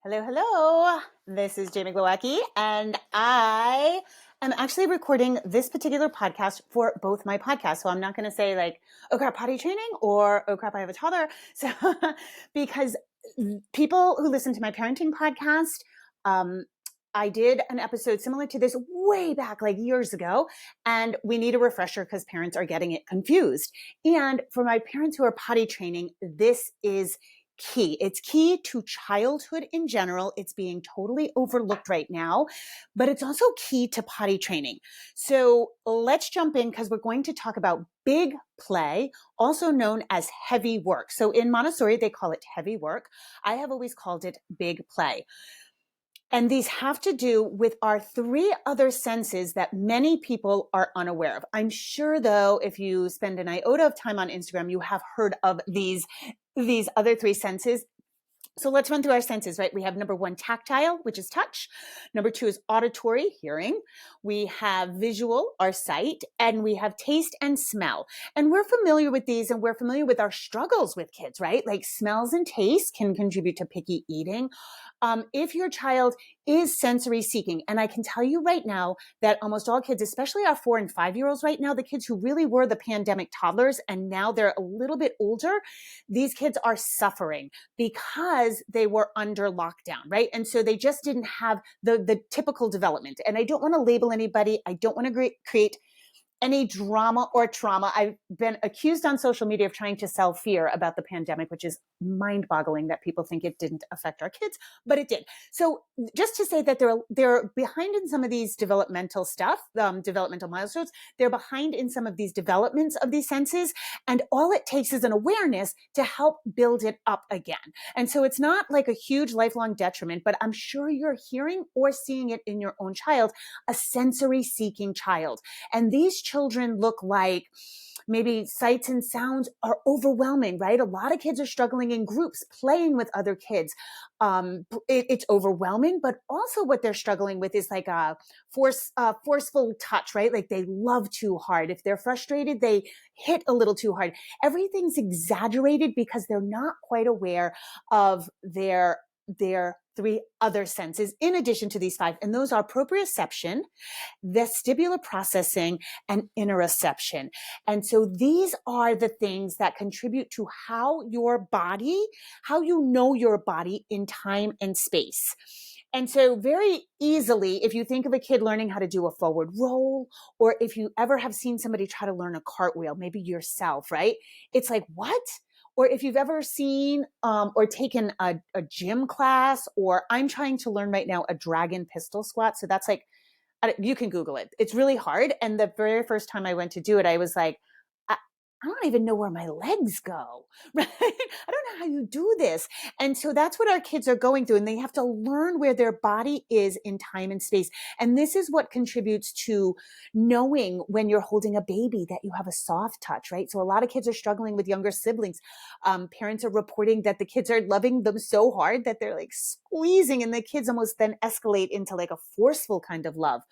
Hello, hello. This is Jamie Glowacki, and I am actually recording this particular podcast for both my podcasts. So I'm not going to say like, oh crap, potty training or oh crap, I have a toddler. So because people who listen to my parenting podcast, I did an episode similar to this way back, like years ago, and we need a refresher because parents are getting it confused. And for my parents who are potty training, this is key. It's key to childhood in general. It's being totally overlooked right now, but it's also key to potty training. So let's jump in because we're going to talk about big play, also known as heavy work. So in Montessori, they call it heavy work. I have always called it big play. And these have to do with our three other senses that many people are unaware of. I'm sure, though, if you spend an iota of time on Instagram, you have heard of these other three senses. So let's run through our senses, right? We have number one, tactile, which is touch. Number two is auditory, hearing. We have visual, our sight, and we have taste and smell. And we're familiar with these, and we're familiar with our struggles with kids, right? Like smells and taste can contribute to picky eating. If your child is sensory seeking, and I can tell you right now that almost all kids, especially our 4 and 5-year-olds right now, the kids who really were the pandemic toddlers, and now they're a little bit older, these kids are suffering because they were under lockdown, right? And so they just didn't have the typical development. And I don't want to label anybody. I don't want to create any drama or trauma. I've been accused on social media of trying to sell fear about the pandemic, which is mind-boggling that people think it didn't affect our kids, but it did. So just to say that they're behind in some of these developmental stuff, developmental milestones, they're behind in some of these developments of these senses, and all it takes is an awareness to help build it up again. And so it's not like a huge lifelong detriment, but I'm sure you're hearing or seeing it in your own child, a sensory seeking child. And these children look like maybe sights and sounds are overwhelming, right? A lot of kids are struggling in groups, playing with other kids. It's overwhelming, but also what they're struggling with is like a forceful touch, right? Like they love too hard. If they're frustrated, they hit a little too hard. Everything's exaggerated because they're not quite aware of their three other senses in addition to these five. And those are proprioception, vestibular processing, and interoception. And so these are the things that contribute to how you know your body in time and space. And so very easily, if you think of a kid learning how to do a forward roll, or if you ever have seen somebody try to learn a cartwheel, maybe yourself, right? It's like, what? Or if you've ever seen or taken a gym class, or I'm trying to learn right now a dragon pistol squat. So that's like, you can Google it. It's really hard. And the very first time I went to do it, I was like, I don't even know where my legs go, right? I don't know how you do this. And so that's what our kids are going through. And they have to learn where their body is in time and space. And this is what contributes to knowing when you're holding a baby that you have a soft touch, right? So a lot of kids are struggling with younger siblings. Parents are reporting that the kids are loving them so hard that they're like squeezing, and the kids almost then escalate into like a forceful kind of love.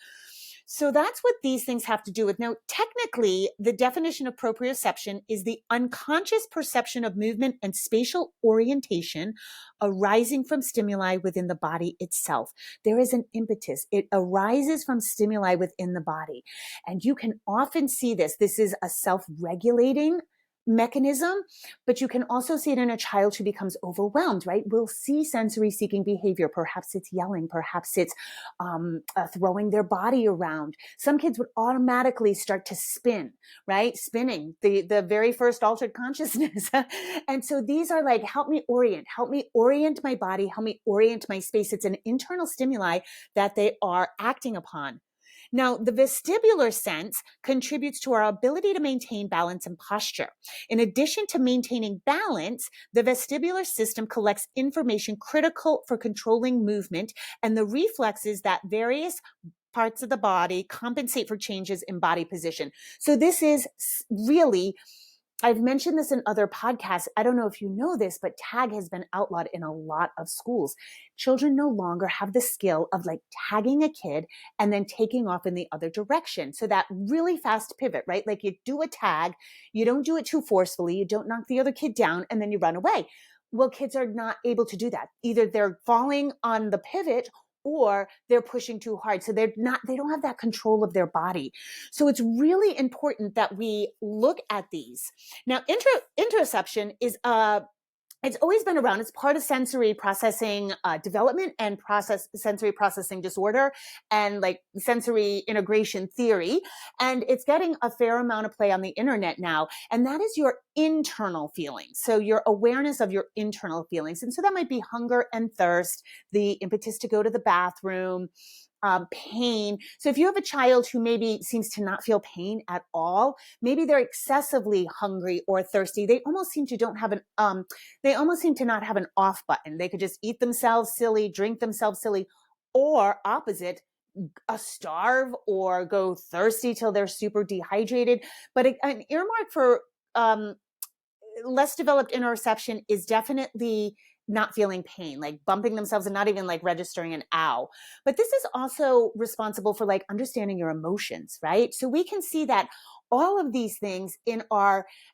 So that's what these things have to do with. Now, technically, the definition of proprioception is the unconscious perception of movement and spatial orientation arising from stimuli within the body itself. There is an impetus. It arises from stimuli within the body. And you can often see this. This is a self-regulating mechanism, but you can also see it in a child who becomes overwhelmed, right? We'll see sensory seeking behavior. Perhaps it's yelling, perhaps it's throwing their body around. Some kids would automatically start to spin, right? Spinning, the very first altered consciousness. And so these are like, help me orient my body, help me orient my space. It's an internal stimuli that they are acting upon. Now, the vestibular sense contributes to our ability to maintain balance and posture. In addition to maintaining balance, the vestibular system collects information critical for controlling movement and the reflexes that various parts of the body compensate for changes in body position. So this is really, I've mentioned this in other podcasts. I don't know if you know this, but tag has been outlawed in a lot of schools. Children no longer have the skill of like tagging a kid and then taking off in the other direction. So that really fast pivot, right? Like you do a tag, you don't do it too forcefully, you don't knock the other kid down, and then you run away. Well, kids are not able to do that. Either they're falling on the pivot or they're pushing too hard. So they don't have that control of their body. So it's really important that we look at these. Now, interoception is it's always been around. It's part of sensory processing development and sensory processing disorder and like sensory integration theory. And it's getting a fair amount of play on the internet now. And that is your internal feelings. So your awareness of your internal feelings. And so that might be hunger and thirst, the impetus to go to the bathroom, pain. So if you have a child who maybe seems to not feel pain at all, maybe they're excessively hungry or thirsty. They almost seem to not have an off button. They could just eat themselves silly, drink themselves silly, or opposite, starve or go thirsty till they're super dehydrated. But an earmark for less developed interoception is definitely not feeling pain, like bumping themselves and not even like registering an ow. But this is also responsible for like understanding your emotions, right? So we can see that all of these things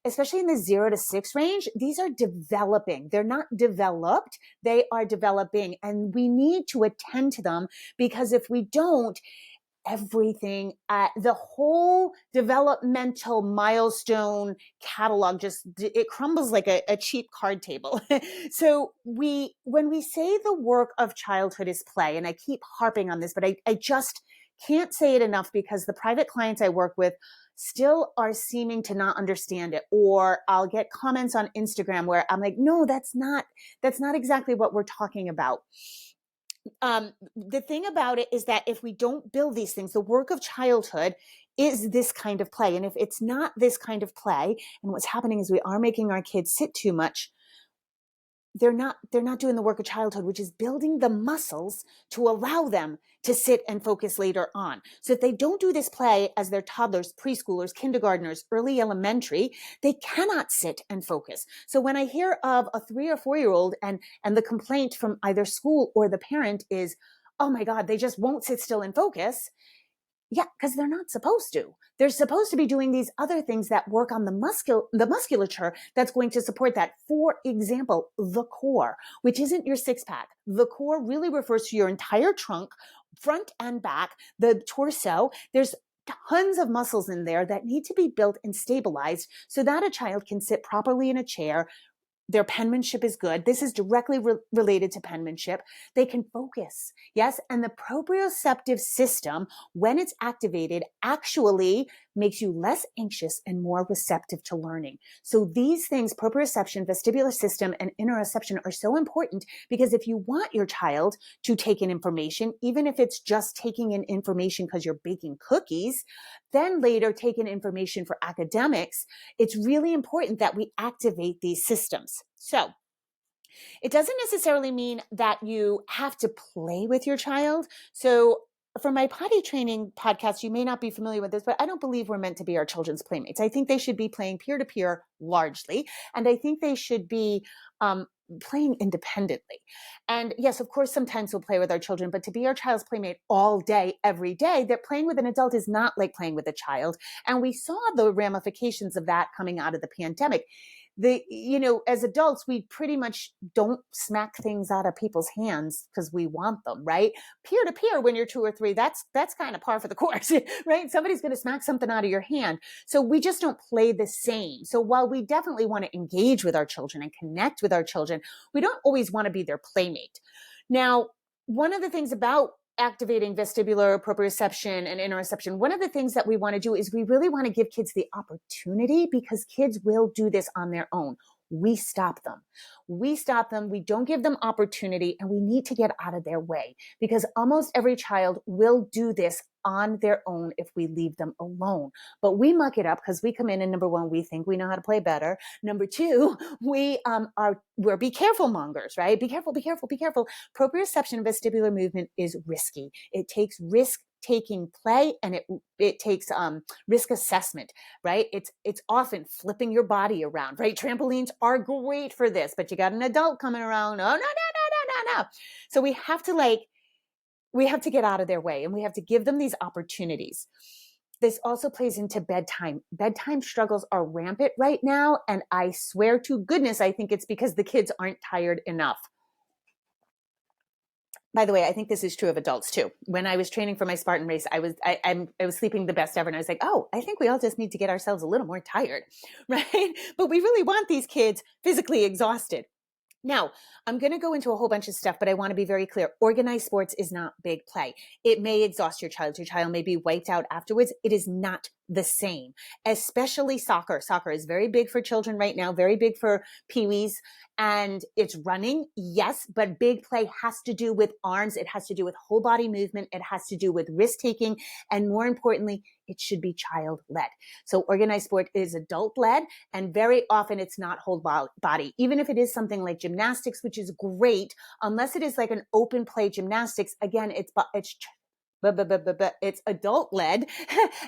especially in the 0 to 6 range, these are developing. They're not developed, they are developing. And we need to attend to them, because if we don't, everything, the whole developmental milestone catalog it crumbles like a cheap card table. So when we say the work of childhood is play, and I keep harping on this, but I just can't say it enough, because the private clients I work with still are seeming to not understand it. Or I'll get comments on Instagram where I'm like, no, that's not exactly what we're talking about. The thing about it is that if we don't build these things, the work of childhood is this kind of play. And if it's not this kind of play, and what's happening is we are making our kids sit too much, they're not doing the work of childhood, which is building the muscles to allow them to sit and focus later on. So if they don't do this play as they're toddlers, preschoolers, kindergartners, early elementary, they cannot sit and focus. So when I hear of a 3 or 4-year-old and the complaint from either school or the parent is, oh my God, they just won't sit still and focus. Yeah, because they're not supposed to. They're supposed to be doing these other things that work on the musculature that's going to support that. For example, the core, which isn't your 6-pack. The core really refers to your entire trunk, front and back, the torso. There's tons of muscles in there that need to be built and stabilized so that a child can sit properly in a chair. Their penmanship is good. This is directly related to penmanship. They can focus. Yes. And the proprioceptive system, when it's activated, actually makes you less anxious and more receptive to learning. So these things, proprioception, vestibular system, and interoception, are so important, because if you want your child to take in information, even if it's just taking in information because you're baking cookies, then later take in information for academics, it's really important that we activate these systems. So it doesn't necessarily mean that you have to play with your child. So for my potty training podcast, you may not be familiar with this, but I don't believe we're meant to be our children's playmates. I think they should be playing peer-to-peer largely. And I think they should be playing independently. And yes, of course, sometimes we'll play with our children, but to be our child's playmate all day, every day, that playing with an adult is not like playing with a child. And we saw the ramifications of that coming out of the pandemic. As adults, we pretty much don't smack things out of people's hands because we want them, right? Peer to peer, when you're 2 or 3, that's kind of par for the course, right? Somebody's going to smack something out of your hand. So we just don't play the same. So while we definitely want to engage with our children and connect with our children, we don't always want to be their playmate. Now, one of the things about activating vestibular, proprioception, and interoception, one of the things that we want to do is we really want to give kids the opportunity, because kids will do this on their own. We stop them. We don't give them opportunity, and we need to get out of their way, because almost every child will do this on their own if we leave them alone. But we muck it up because we come in and, number one, we think we know how to play better. Number two, we're be careful mongers, right? Be careful, be careful, be careful. Proprioception vestibular movement is risky. It takes risk-taking play, and it takes risk assessment, right? It's often flipping your body around, right? Trampolines are great for this, but you got an adult coming around. Oh, no. So we have to get out of their way, and we have to give them these opportunities. This also plays into bedtime. Bedtime struggles are rampant right now. And I swear to goodness, I think it's because the kids aren't tired enough. By the way, I think this is true of adults too. When I was training for my Spartan race, I was sleeping the best ever, and I was like, oh, I think we all just need to get ourselves a little more tired, right? But we really want these kids physically exhausted. Now, I'm going to go into a whole bunch of stuff, but I want to be very clear. Organized sports is not big play. It may exhaust your child. Your child may be wiped out afterwards. It is not the same, especially soccer. Soccer is very big for children right now, very big for peewees. And it's running, yes, but big play has to do with arms. It has to do with whole body movement. It has to do with risk taking. And more importantly, it should be child led. So organized sport is adult led, and very often it's not whole body. Even if it is something like gymnastics, which is great, unless it is like an open play gymnastics, again, it's adult led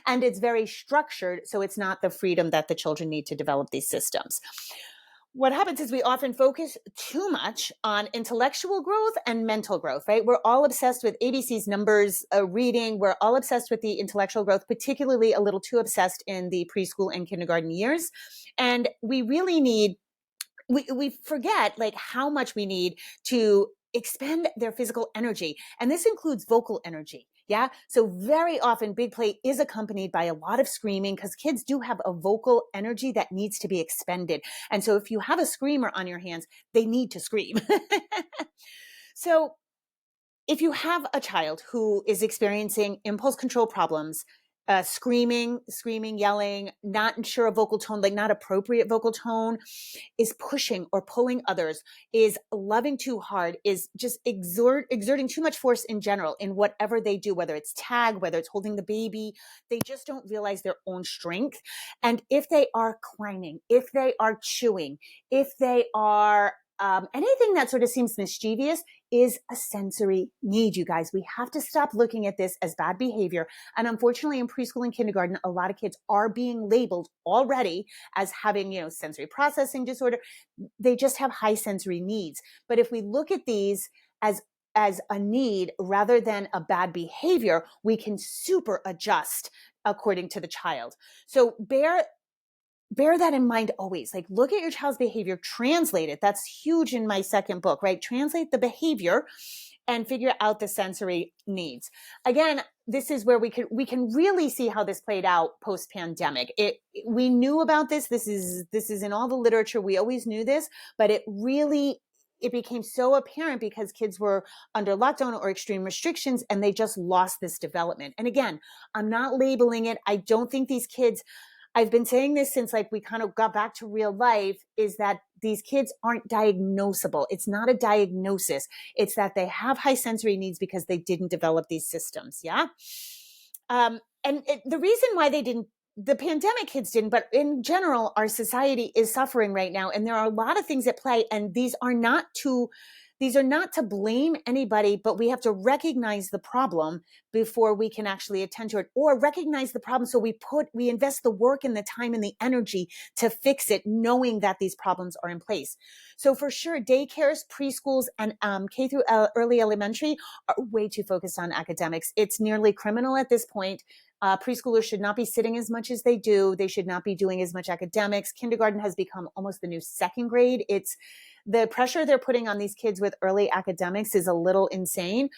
and it's very structured. So it's not the freedom that the children need to develop these systems. What happens is we often focus too much on intellectual growth and mental growth, right? We're all obsessed with ABCs, numbers, reading. We're all obsessed with the intellectual growth, particularly a little too obsessed in the preschool and kindergarten years. And we really need, we forget like how much we need to expend their physical energy. And this includes vocal energy. Yeah. So very often big play is accompanied by a lot of screaming because kids do have a vocal energy that needs to be expended. And so if you have a screamer on your hands, they need to scream. So if you have a child who is experiencing impulse control problems, screaming, yelling, not sure of vocal tone, like not appropriate vocal tone, is pushing or pulling others, is loving too hard, is just exerting too much force in general in whatever they do, whether it's tag, whether it's holding the baby, they just don't realize their own strength. And if they are climbing, if they are chewing, if they are anything that sort of seems mischievous is a sensory need, you guys. We have to stop looking at this as bad behavior. And unfortunately, in preschool and kindergarten, a lot of kids are being labeled already as having, sensory processing disorder. They just have high sensory needs. But if we look at these as a need rather than a bad behavior, we can super adjust according to the child. So bear that in mind always. Like, look at your child's behavior, translate it. That's huge in my second book, right? Translate the behavior and figure out the sensory needs. Again, this is where we can really see how this played out post-pandemic. We knew about this. This is in all the literature. We always knew this, but it became so apparent because kids were under lockdown or extreme restrictions and they just lost this development. And again, I'm not labeling it. I don't think these kids, I've been saying this since like we kind of got back to real life, is that these kids aren't diagnosable. It's not a diagnosis. It's that they have high sensory needs because they didn't develop these systems. Yeah. The reason why the pandemic kids didn't, but in general, our society is suffering right now. And there are a lot of things at play. And these are not to blame anybody, but we have to recognize the problem before we can actually attend to it, or recognize the problem. So we invest the work and the time and the energy to fix it, knowing that these problems are in place. So for sure, daycares, preschools, and K through early elementary are way too focused on academics. It's nearly criminal at this point. Preschoolers should not be sitting as much as they do. They should not be doing as much academics. Kindergarten has become almost the new second grade. The pressure they're putting on these kids with early academics is a little insane,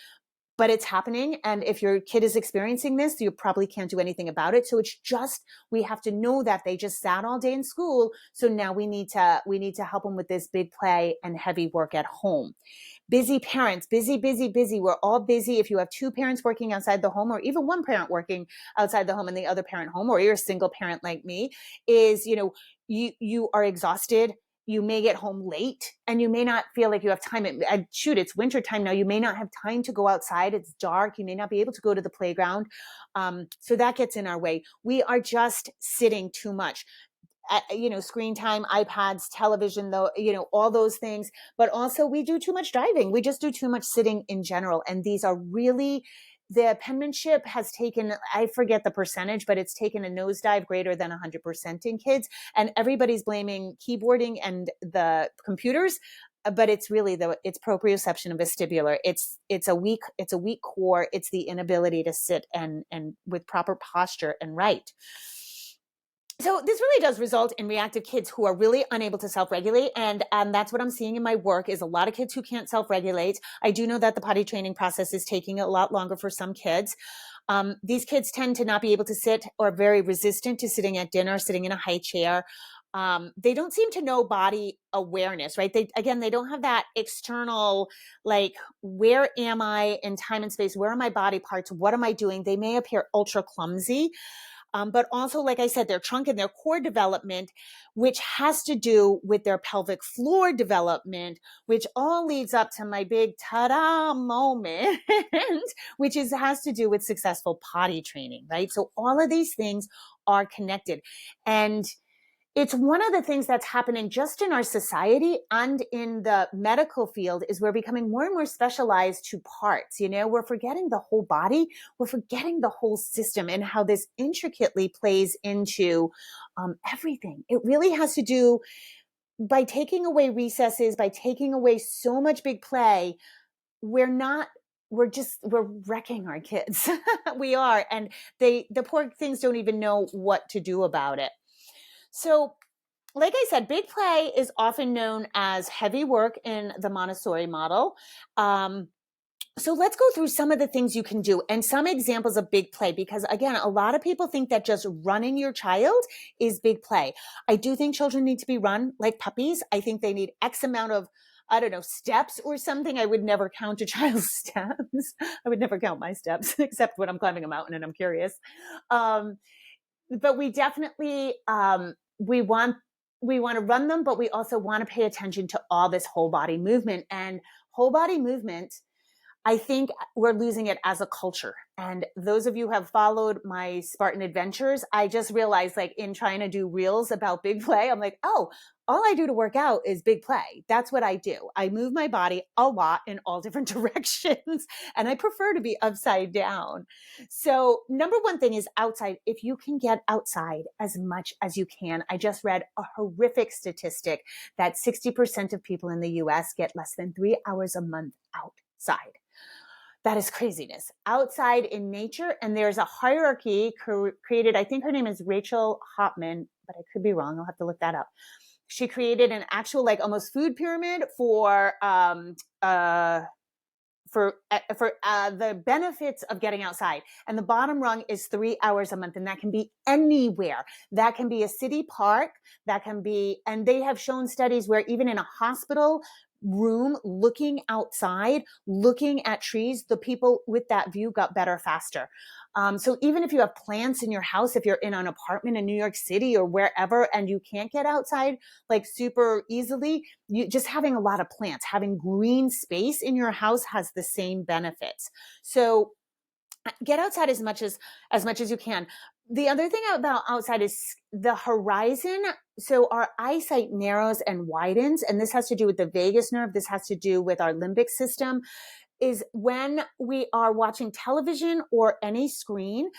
but it's happening. And if your kid is experiencing this, you probably can't do anything about it. So we have to know that they just sat all day in school. So now we need to help them with this big play and heavy work at home. Busy parents, busy. We're all busy. If you have two parents working outside the home, or even one parent working outside the home and the other parent home, or you're a single parent like me, you are exhausted. You may get home late and you may not feel like you have time. It's winter time now. You may not have time to go outside. It's dark. You may not be able to go to the playground. So that gets in our way. We are just sitting too much. Screen time, iPads, television, though, all those things. But also we do too much driving. We just do too much sitting in general. And these are really, the penmanship has taken, I forget the percentage, but it's taken a nosedive greater than 100% in kids. And everybody's blaming keyboarding and the computers. but it's really it's proprioception and vestibular. It's a weak core. It's the inability to sit and with proper posture and right. So this really does result in reactive kids who are really unable to self-regulate. And that's what I'm seeing in my work is a lot of kids who can't self-regulate. I do know that the potty training process is taking a lot longer for some kids. These kids tend to not be able to sit or very resistant to sitting at dinner, sitting in a high chair. They don't seem to know body awareness, right? They don't have that external, like, where am I in time and space? Where are my body parts? What am I doing? They may appear ultra clumsy. But also, like I said, their trunk and their core development, which has to do with their pelvic floor development, which all leads up to my big ta-da moment, which has to do with successful potty training, right? So all of these things are connected. And it's one of the things that's happening just in our society and in the medical field is we're becoming more and more specialized to parts. We're forgetting the whole body. We're forgetting the whole system and how this intricately plays into everything. It really has to do by taking away recesses, by taking away so much big play. We're wrecking our kids. We are. And the poor things don't even know what to do about it. So, like I said, big play is often known as heavy work in the Montessori model. So let's go through some of the things you can do and some examples of big play, because again, a lot of people think that just running your child is big play. I do think children need to be run like puppies. I think they need X amount of, I don't know, steps or something. I would never count a child's steps. I would never count my steps except when I'm climbing a mountain and I'm curious. But we definitely, we want to run them, but we also want to pay attention to all this whole body movement. And whole body movement, I think we're losing it as a culture. And those of you who have followed my Spartan adventures, I just realized, like, in trying to do reels about big play, I'm like, oh, all I do to work out is big play. That's what I do. I move my body a lot in all different directions, and I prefer to be upside down. So number one thing is outside. If you can get outside as much as you can. I just read a horrific statistic that 60% of people in the US get less than 3 hours a month outside. That is craziness. Outside in nature, and there's a hierarchy created. I think her name is Rachel Hopman, but I could be wrong. I'll have to look that up. She created an actual, like, almost food pyramid for the benefits of getting outside. And the bottom rung is 3 hours a month. And that can be anywhere. That can be a city park. That can be, and they have shown studies where even in a hospital room, looking outside, looking at trees, the people with that view got better faster. So even if you have plants in your house, if you're in an apartment in New York City or wherever, and you can't get outside like super easily, you just having a lot of plants, having green space in your house has the same benefits. So get outside as much as you can. The other thing about outside is the horizon. So our eyesight narrows and widens, and this has to do with the vagus nerve. This has to do with our limbic system. Is when we are watching television or any screen,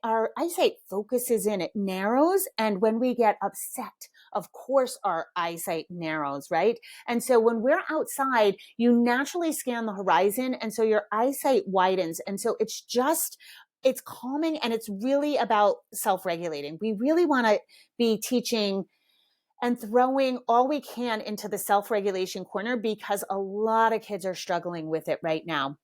our eyesight focuses in, it narrows. And when we get upset, of course, our eyesight narrows, right? And so when we're outside, you naturally scan the horizon. And so your eyesight widens. And so it's calming, and it's really about self-regulating. We really want to be teaching and throwing all we can into the self-regulation corner, because a lot of kids are struggling with it right now.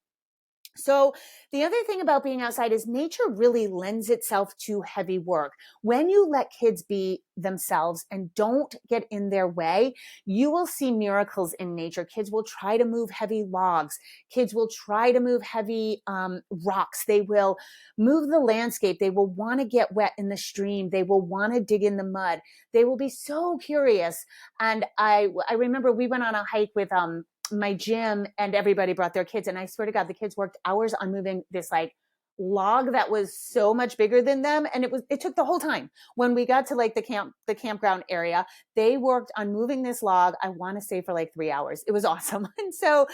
So the other thing about being outside is nature really lends itself to heavy work. When you let kids be themselves and don't get in their way, you will see miracles in nature. Kids will try to move heavy logs. Kids will try to move heavy rocks. They will move the landscape. They will want to get wet in the stream. They will want to dig in the mud. They will be so curious. And I remember we went on a hike with my gym, and everybody brought their kids. And I swear to God, the kids worked hours on moving this like log that was so much bigger than them. And it took the whole time. When we got to like the campground area, they worked on moving this log, I want to say for like 3 hours. It was awesome. And so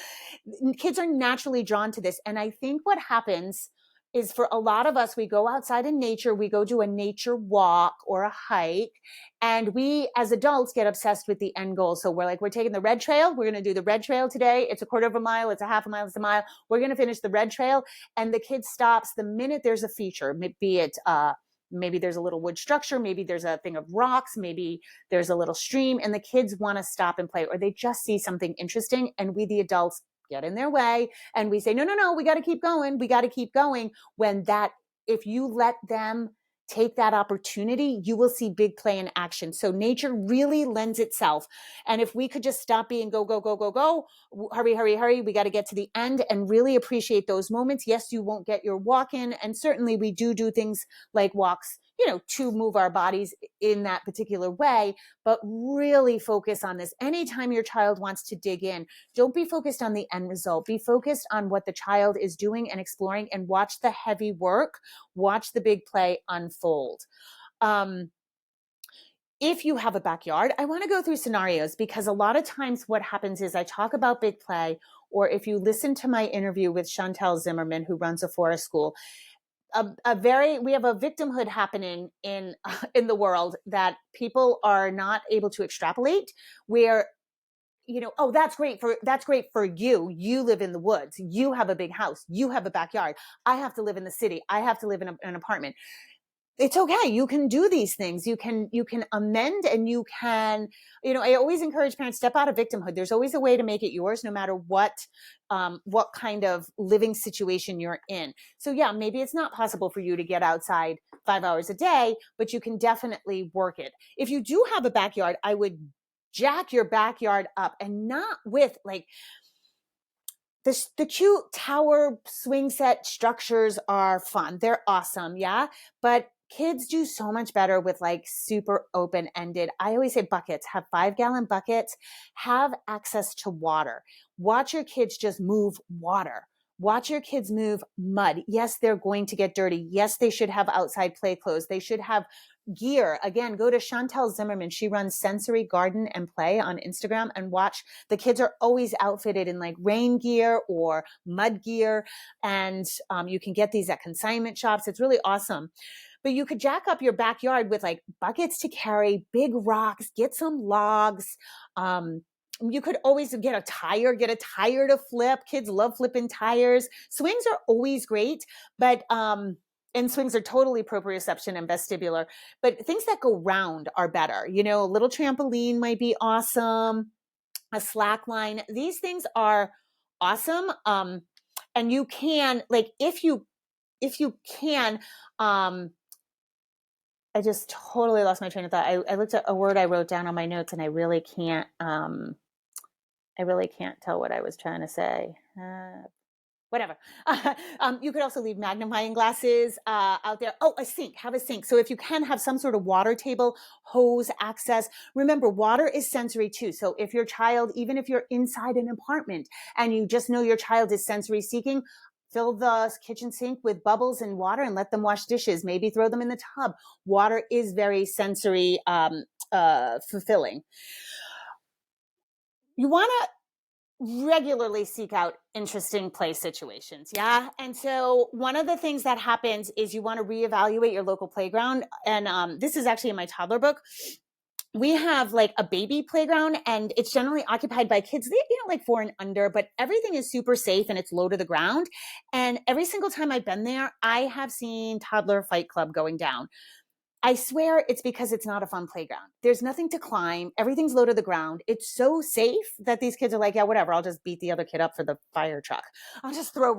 kids are naturally drawn to this. And I think what happens is for a lot of us, we go outside in nature, we go do a nature walk or a hike, and we as adults get obsessed with the end goal. So we're like, we're taking the red trail. We're going to do the red trail today. It's a quarter of a mile. It's a half a mile. It's a mile. We're going to finish the red trail. And the kid stops the minute there's a feature, be it, maybe there's a little wood structure, maybe there's a thing of rocks, maybe there's a little stream, and the kids want to stop and play, or they just see something interesting. And we, the adults, get in their way and we say, no, we got to keep going. We got to keep going. When that, if you let them take that opportunity, you will see big play in action. So nature really lends itself. And if we could just stop being go, go, go, go, go, hurry, hurry, hurry, we got to get to the end and really appreciate those moments. Yes, you won't get your walk in. And certainly we do things like walks, to move our bodies in that particular way, but really focus on this. Anytime your child wants to dig in, don't be focused on the end result. Be focused on what the child is doing and exploring, and watch the heavy work, watch the big play unfold. If you have a backyard, I want to go through scenarios, because a lot of times what happens is I talk about big play, or if you listen to my interview with Chantel Zimmerman, who runs a forest school, we have a victimhood happening in the world that people are not able to extrapolate, where, oh, that's great for you. You live in the woods. You have a big house. You have a backyard. I have to live in the city. I have to live in an apartment. It's okay. You can do these things. You can amend, and you can, I always encourage parents, step out of victimhood. There's always a way to make it yours, no matter what kind of living situation you're in. So yeah, maybe it's not possible for you to get outside 5 hours a day, but you can definitely work it. If you do have a backyard, I would jack your backyard up, and not with like the cute tower swing set structures are fun. They're awesome. Yeah. But kids do so much better with like super open-ended. I always say buckets, have 5-gallon buckets, have access to water. Watch your kids just move water. Watch your kids move mud. Yes, they're going to get dirty. Yes, they should have outside play clothes. They should have gear. Again, go to Chantel Zimmerman. She runs Sensory Garden and Play on Instagram, and watch. The kids are always outfitted in like rain gear or mud gear. And you can get these at consignment shops. It's really awesome. But you could jack up your backyard with like buckets to carry, big rocks, get some logs. You could always get a tire to flip. Kids love flipping tires. Swings are always great, but and swings are totally proprioception and vestibular, but things that go round are better. A little trampoline might be awesome, a slack line. These things are awesome. And you can, like, if you can, I just totally lost my train of thought. I looked at a word I wrote down on my notes, and I really can't tell what I was trying to say. Whatever. You could also leave magnifying glasses out there. Oh, a sink. Have a sink. So if you can, have some sort of water table, hose access. Remember, water is sensory too. So if your child, even if you're inside an apartment and you just know your child is sensory seeking, fill the kitchen sink with bubbles and water and let them wash dishes. Maybe throw them in the tub. Water is very sensory fulfilling. You want to regularly seek out interesting play situations. Yeah. And so one of the things that happens is you want to reevaluate your local playground. And this is actually in my toddler book. We have like a baby playground, and it's generally occupied by kids, like 4 and under, but everything is super safe and it's low to the ground. And every single time I've been there, I have seen toddler fight club going down. I swear it's because it's not a fun playground. There's nothing to climb. Everything's low to the ground. It's so safe that these kids are like, yeah, whatever. I'll just beat the other kid up for the fire truck. I'll just throw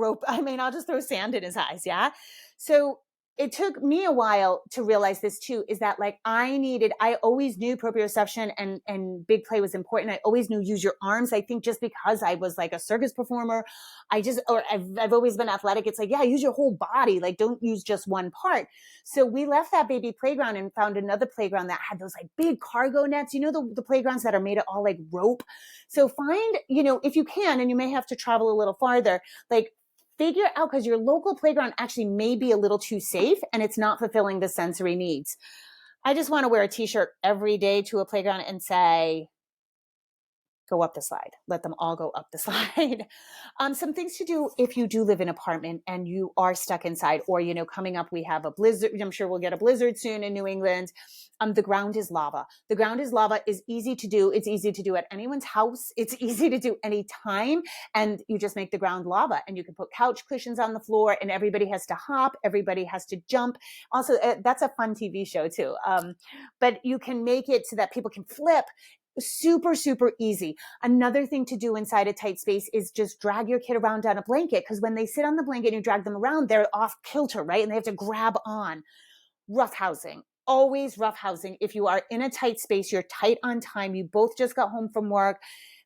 sand in his eyes. Yeah. So it took me a while to realize this too, is that like I always knew proprioception and big play was important. I always knew use your arms. I think just because I was like a circus performer, I've always been athletic. It's like, yeah, use your whole body. Like, don't use just one part. So we left that baby playground and found another playground that had those like big cargo nets, the playgrounds that are made of all like rope. So find, if you can, and you may have to travel a little farther, like figure out, because your local playground actually may be a little too safe and it's not fulfilling the sensory needs. I just want to wear a t-shirt every day to a playground and say, go up the slide. Let them all go up the slide. Some things to do if you do live in an apartment and you are stuck inside, or, coming up, we have a blizzard. I'm sure we'll get a blizzard soon in New England. The ground is lava. The ground is lava is easy to do. It's easy to do at anyone's house. It's easy to do anytime. And you just make the ground lava, and you can put couch cushions on the floor, and everybody has to hop. Everybody has to jump. Also, that's a fun TV show too. But you can make it so that people can flip. Super, super easy. Another thing to do inside a tight space is just drag your kid around on a blanket, because when they sit on the blanket and you drag them around, they're off kilter, right? And they have to grab on. Rough housing. Always rough housing. If you are in a tight space, you're tight on time. You both just got home from work.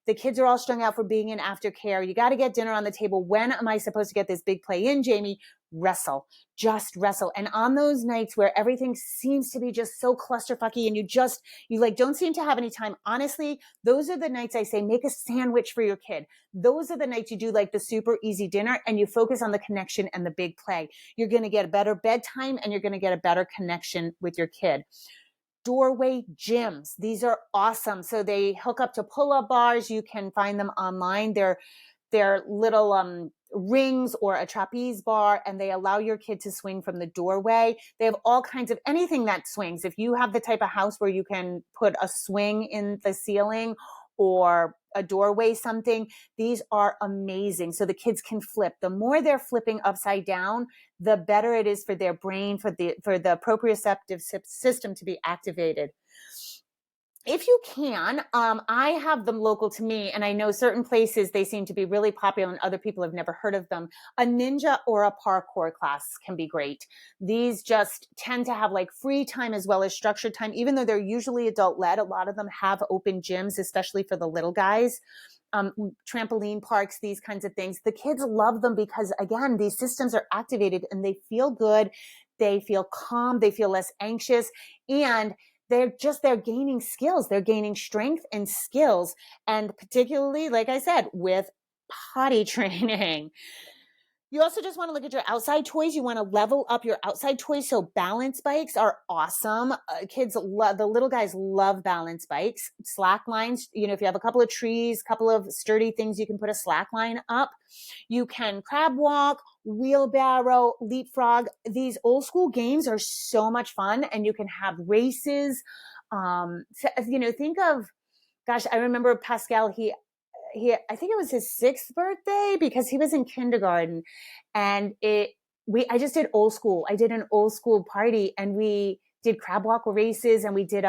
The kids are all strung out for being in aftercare. You got to get dinner on the table. When am I supposed to get this big play in, Jamie? Wrestle. Just wrestle. And on those nights where everything seems to be just so clusterfucky and you like don't seem to have any time, honestly, those are the nights I say make a sandwich for your kid. Those are the nights you do like the super easy dinner and you focus on the connection and the big play. You're going to get a better bedtime and you're going to get a better connection with your kid. Doorway gyms. These are awesome. So they hook up to pull-up bars. You can find them online. They're little rings or a trapeze bar, and they allow your kid to swing from the doorway. They have all kinds of anything that swings. If you have the type of house where you can put a swing in the ceiling or a doorway, something, these are amazing. So the kids can flip. The more they're flipping upside down, the better it is for their brain, for the proprioceptive system to be activated. If you can, I have them local to me, and I know certain places they seem to be really popular and other people have never heard of them. A ninja or a parkour class can be great. These just tend to have like free time as well as structured time, even though they're usually adult led. A lot of them have open gyms, especially for the little guys. Trampoline parks, these kinds of things. The kids love them because, again, these systems are activated and they feel good. They feel calm. They feel less anxious. And they're gaining skills. They're gaining strength and skills. And particularly, like I said, with potty training. You also just want to look at your outside toys. You want to level up your outside toys. So balance bikes are awesome. Kids love, the little guys love balance bikes. Slack lines, if you have a couple of trees, couple of sturdy things, you can put a slack line up. You can crab walk, wheelbarrow, leapfrog. These old school games are so much fun, and you can have races. Think of, gosh, I remember Pascal, I think it was his 6th birthday because he was in kindergarten, and I just did old school. I did an old school party, and we did crab walk races, and we did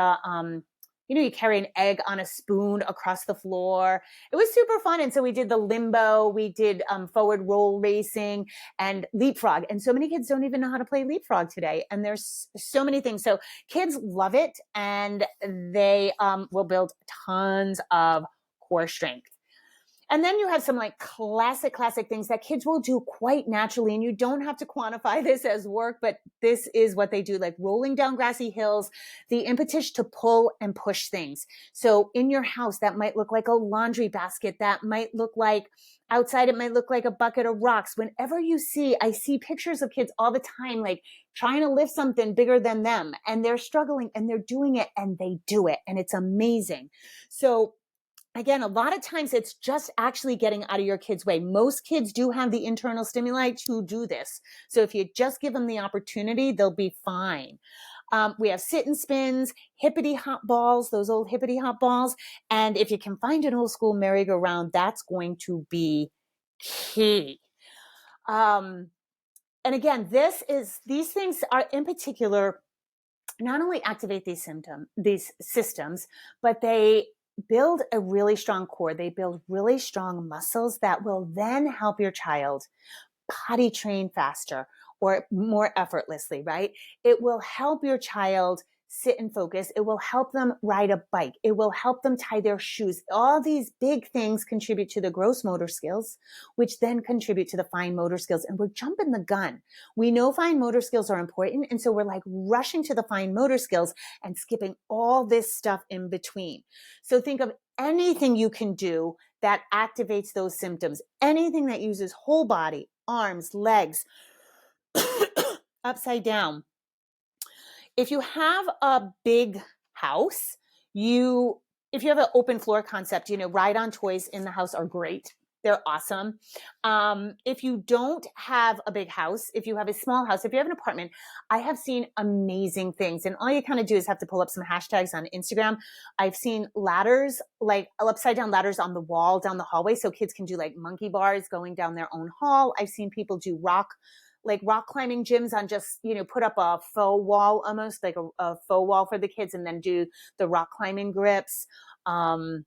you carry an egg on a spoon across the floor. It was super fun. And so we did the limbo, we did forward roll racing and leapfrog. And so many kids don't even know how to play leapfrog today. And there's so many things. So kids love it, and they will build tons of core strength. And then you have some like classic things that kids will do quite naturally. And you don't have to quantify this as work, but this is what they do, like rolling down grassy hills, the impetus to pull and push things. So in your house, that might look like a laundry basket. That might look like outside. It might look like a bucket of rocks. Whenever I see pictures of kids all the time, like trying to lift something bigger than them, and they're struggling and they're doing it, and they do it. And it's amazing. So again, a lot of times it's just actually getting out of your kid's way. Most kids do have the internal stimuli to do this. So if you just give them the opportunity, they'll be fine. We have sit and spins, hippity hop balls, those old hippity hop balls. And if you can find an old school merry-go-round, that's going to be key. And again, these things are in particular not only activate these systems, but they build a really strong core. They build really strong muscles that will then help your child potty train faster or more effortlessly, right? It will help your child sit and focus. It will help them ride a bike. It will help them tie their shoes. All these big things contribute to the gross motor skills, which then contribute to the fine motor skills. And we're jumping the gun. We know fine motor skills are important. And so we're like rushing to the fine motor skills and skipping all this stuff in between. So think of anything you can do that activates those symptoms, anything that uses whole body, arms, legs, upside down. If you have a big house, if you have an open floor concept, ride-on toys in the house are great. They're awesome. If you don't have a big house, if you have a small house, if you have an apartment, I have seen amazing things. And all you kind of do is have to pull up some hashtags on Instagram. I've seen ladders, like upside down ladders on the wall down the hallway, so kids can do like monkey bars going down their own hall. I've seen people do rock climbing gyms on just, put up a faux wall, almost like a faux wall for the kids, and then do the rock climbing grips. I've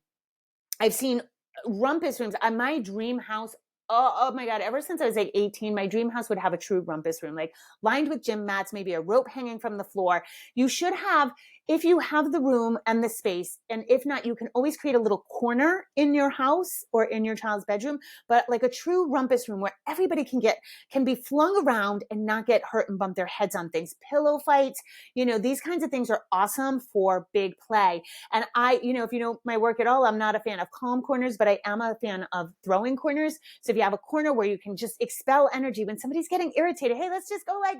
seen rumpus rooms. My dream house, oh my God, ever since I was like 18, my dream house would have a true rumpus room, like lined with gym mats, maybe a rope hanging from the floor. You should have, if you have the room and the space, and if not, you can always create a little corner in your house or in your child's bedroom, but like a true rumpus room where everybody can be flung around and not get hurt and bump their heads on things. Pillow fights, these kinds of things are awesome for big play. And if you know my work at all, I'm not a fan of calm corners, but I am a fan of throwing corners. So if you have a corner where you can just expel energy when somebody's getting irritated, hey, let's just go like,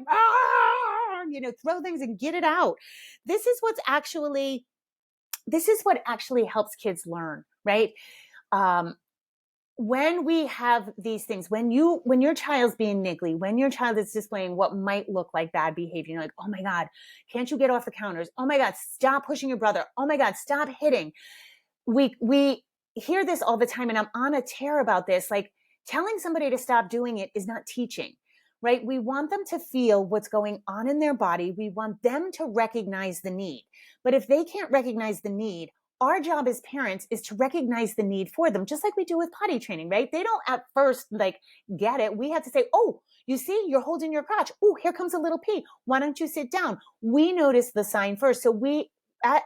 throw things and get it out. This is what actually helps kids learn, right? When we have these things, when your child's being niggly, when your child is displaying what might look like bad behavior, you're like, oh my God, can't you get off the counters? Oh my God, stop pushing your brother. Oh my God, stop hitting. We hear this all the time, and I'm on a tear about this. Like, telling somebody to stop doing it is not teaching, right? We want them to feel what's going on in their body. We want them to recognize the need. But if they can't recognize the need, our job as parents is to recognize the need for them, just like we do with potty training, right? They don't at first get it. We have to say, oh, you see, you're holding your crotch. Oh, here comes a little pee. Why don't you sit down? We notice the sign first. So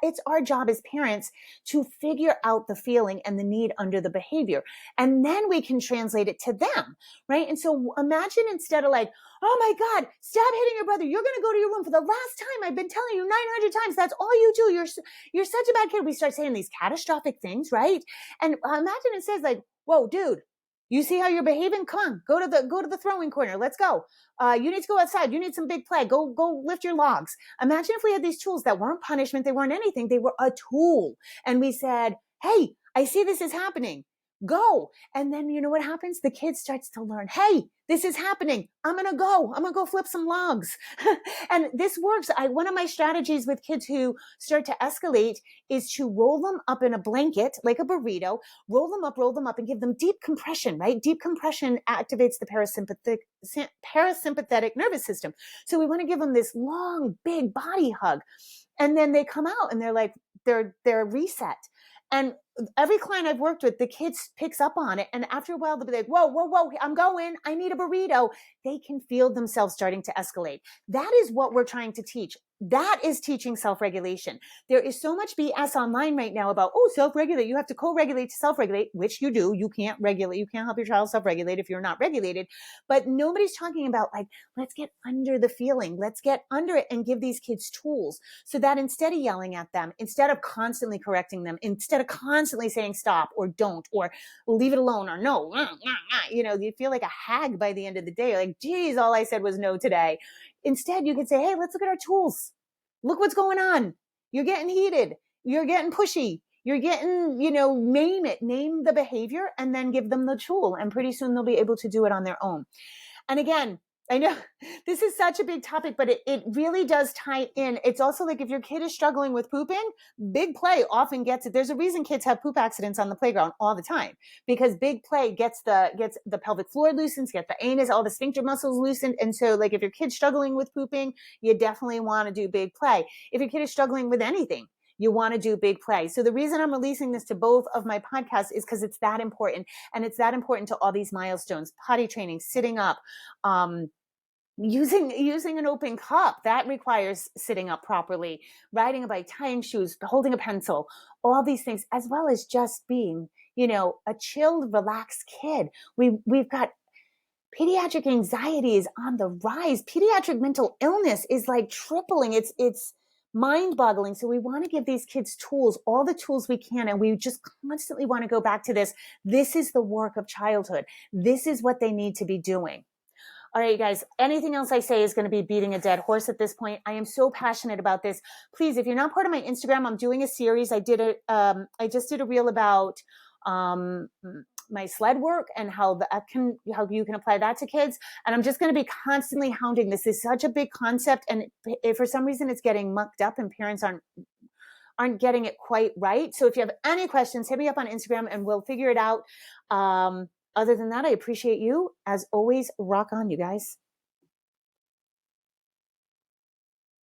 it's our job as parents to figure out the feeling and the need under the behavior. And then we can translate it to them, right? And so imagine, instead of like, oh my God, stop hitting your brother. You're going to go to your room for the last time. I've been telling you 900 times. That's all you do. You're such a bad kid. We start saying these catastrophic things, right? And imagine it says like, whoa, dude, you see how you're behaving? Come on, go to the throwing corner. Let's go. You need to go outside. You need some big play. Go lift your logs. Imagine if we had these tools that weren't punishment. They weren't anything. They were a tool. And we said, hey, I see this is happening. Go. And then you know what happens? The kid starts to learn, hey, this is happening. I'm going to go flip some logs. And this works. One of my strategies with kids who start to escalate is to roll them up in a blanket, like a burrito, roll them up and give them deep compression, right? Deep compression activates the parasympathetic nervous system. So we want to give them this long, big body hug. And then they come out and they're like, they're reset. And every client I've worked with, the kids picks up on it. And after a while, they'll be like, whoa, I'm going. I need a burrito. They can feel themselves starting to escalate. That is what we're trying to teach. That is teaching self-regulation. There is so much BS online right now about, self-regulate. You have to co-regulate to self-regulate, which you do. You can't regulate. You can't help your child self-regulate if you're not regulated. But nobody's talking about let's get under the feeling. Let's get under it and give these kids tools so that instead of yelling at them, instead of constantly correcting them, instead of constantly saying stop or don't or leave it alone or no, you feel like a hag by the end of the day. Like, geez, all I said was no today. Instead, you could say, hey, let's look at our tools. Look what's going on. You're getting heated. You're getting pushy. You're getting, name the behavior and then give them the tool. And pretty soon they'll be able to do it on their own. And again, I know this is such a big topic, but it really does tie in. It's also like if your kid is struggling with pooping, big play often gets it. There's a reason kids have poop accidents on the playground all the time, because big play gets the pelvic floor loosened, gets the anus, all the sphincter muscles loosened. And so like if your kid's struggling with pooping, you definitely want to do big play. If your kid is struggling with anything, you want to do big play. So the reason I'm releasing this to both of my podcasts is because it's that important. And it's that important to all these milestones: potty training, sitting up, using an open cup that requires sitting up properly, riding a bike, tying shoes, holding a pencil, all these things, as well as just being, a chilled, relaxed kid. We've got pediatric anxiety is on the rise. Pediatric mental illness is like tripling. It's mind-boggling. So we want to give these kids tools, all the tools we can, and we just constantly want to go back to this. This is the work of childhood. This is what they need to be doing. All right, guys, anything else I say is going to be beating a dead horse at this point. I am so passionate about this. Please, if you're not part of my Instagram, I'm doing a series. I just did a reel about um, my sled work and how how you can apply that to kids. And I'm just going to be constantly hounding. This is such a big concept, and if for some reason it's getting mucked up and parents aren't getting it quite right. So if you have any questions, hit me up on Instagram and we'll figure it out. Other than that, I appreciate you. As always, rock on, you guys.